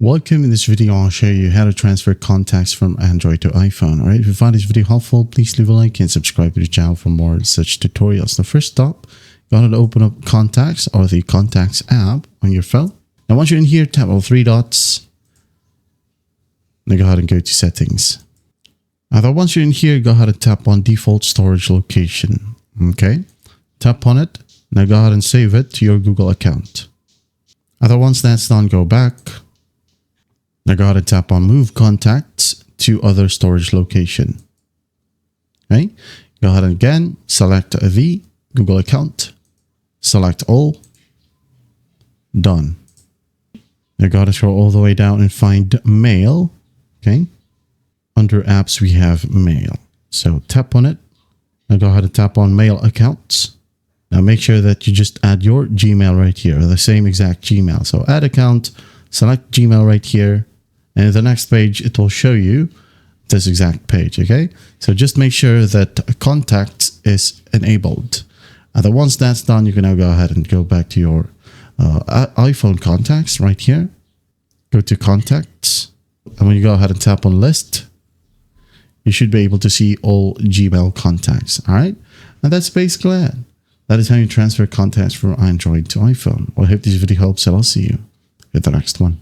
Welcome. In this video, I'll show you how to transfer contacts from Android to iPhone. Alright, if you find this video helpful, please leave a like and subscribe to the channel for more such tutorials. The first stop, go ahead and open up Contacts or the Contacts app on your phone. Now, once you're in here, tap on three dots. Now go ahead and go to Settings. Now, once you're in here, go ahead and tap on Default Storage Location. Okay, tap on it. Now go ahead and save it to your Google account. Once that's done, go back. Now go ahead and tap on Move Contacts to other storage location. Okay, go ahead and again select the Google account, select all, done. Now go ahead and scroll all the way down and find Mail. Okay, under Apps we have Mail, so tap on it. Now go ahead and tap on Mail Accounts. Now make sure that you just add your Gmail right here, the same exact Gmail. So add account, select Gmail right here. And in the next page, it will show you this exact page, okay? So just make sure that Contacts is enabled. And once that's done, you can now go ahead and go back to your iPhone contacts right here. Go to Contacts. And when you go ahead and tap on List, you should be able to see all Gmail contacts, all right? And that's basically it. That is how you transfer contacts from Android to iPhone. Well, I hope this video helps, and I'll see you in the next one.